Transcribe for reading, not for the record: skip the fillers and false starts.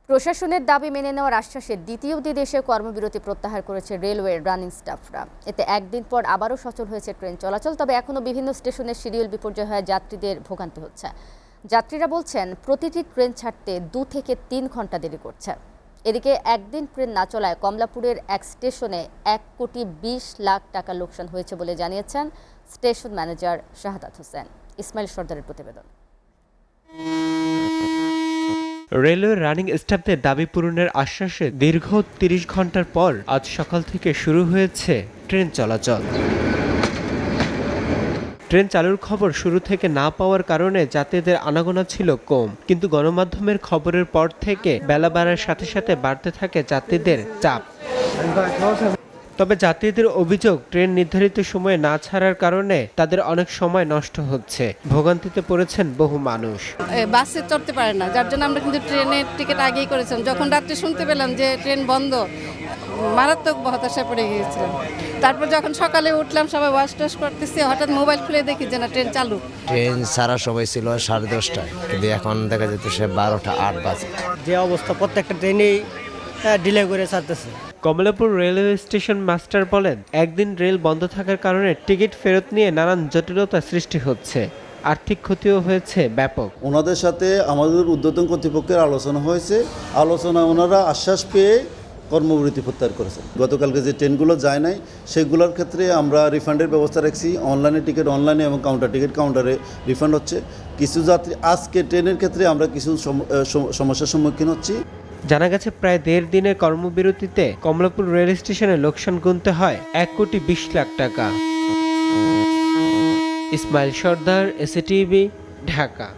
প্রশাসনের দাবি মেনে নেওয়ার আশ্বাসে দ্বিতীয় দিন এসে কর্মবিরতি প্রত্যাহার করেছে রেলওয়ের রানিং স্টাফরা। এতে একদিন পর আবারও সচল হয়েছে ট্রেন চলাচল। তবে এখনও বিভিন্ন স্টেশনের শিডিউল বিপর্যয় হয়ে যাত্রীদের ভোগান্তি হচ্ছে। যাত্রীরা বলছেন প্রতিটি ট্রেন ছাড়তে 2 থেকে 3 ঘন্টা দেরি করছে। এদিকে একদিন ট্রেন না চলায় কমলাপুরের এক স্টেশনে 1,20,00,000 টাকা লোকসান হয়েছে বলে জানিয়েছেন স্টেশন ম্যানেজার শাহাদাত হোসেন। ইসমাইল সর্দারের প্রতিবেদন। রেলওয়ে রানিং স্টাফদের দাবি পূরণের আশ্বাসে দীর্ঘ 30 ঘন্টার পর আজ সকাল থেকে শুরু হয়েছে ট্রেন চলাচল। ট্রেন চালুর খবর শুরু থেকে না পাওয়ার কারণে যাত্রীদের আনাগোনা ছিল কম, কিন্তু গণমাধ্যমের খবরের পর থেকে বেলা বাড়ার সাথে সাথে বাড়তে থাকে যাত্রীদের চাপ। তবে যাত্রীদের অভিযোগ, ট্রেন নির্ধারিত সময়ে না ছাড়ার কারণে তাদের অনেক সময় নষ্ট হচ্ছে। ভোগান্তিতে পড়েছেন বহু মানুষ। বাসে চড়তে পারে না, যার জন্য আমরা কিন্তু ট্রেনের টিকিট আগেই করেছিলাম। যখন রাত্রে শুনতে পেলাম যে ট্রেন বন্ধ, মারাত্মক হতাশায় পড়ে গিয়েছিলাম। তারপর যখন সকালে উঠলাম, সবাই ওয়াশ টাশ করতেছে, হঠাৎ মোবাইল খুলে দেখি যে না, ট্রেন চালু। ট্রেন ছাড়ার সময় ছিল 10:30টায়, কিন্তু এখন দেখা যাচ্ছে 12টা 8 বাজে। যে অবস্থা, প্রত্যেকটা ট্রেনেই ডিলে করে ছাড়তেছে। কমলাপুর রেলওয়ে স্টেশন মাস্টার বলেন, একদিন রেল বন্ধ থাকার কারণে টিকিট ফেরত নিয়ে নানান জটিলতা সৃষ্টি হচ্ছে। আর্থিক ক্ষতিও হয়েছে ব্যাপক। ওনাদের সাথে আমাদের ঊর্ধ্বতন কর্তৃপক্ষের আলোচনা হয়েছে। আলোচনায় ওনারা আশ্বাস পেয়ে কর্মবিরতি প্রত্যাহার করেছেন। গতকালকে যে ট্রেনগুলো যায় নাই, সেগুলোর ক্ষেত্রে আমরা রিফান্ডের ব্যবস্থা রাখছি। অনলাইনে টিকিট অনলাইনে এবং টিকিট কাউন্টারে রিফান্ড হচ্ছে। কিছু যাত্রী আজকে ট্রেনের ক্ষেত্রে আমরা কিছু সমস্যার সম্মুখীন হচ্ছি। জানা গেছে, প্রায় 1.5 দিনের কর্মবিরতিতে কমলাপুর রেল স্টেশনে লোকসান গুনতে হয় 1,20,00,000 টাকা। ইসমাইল সর্দার, এসএটিভি, ঢাকা।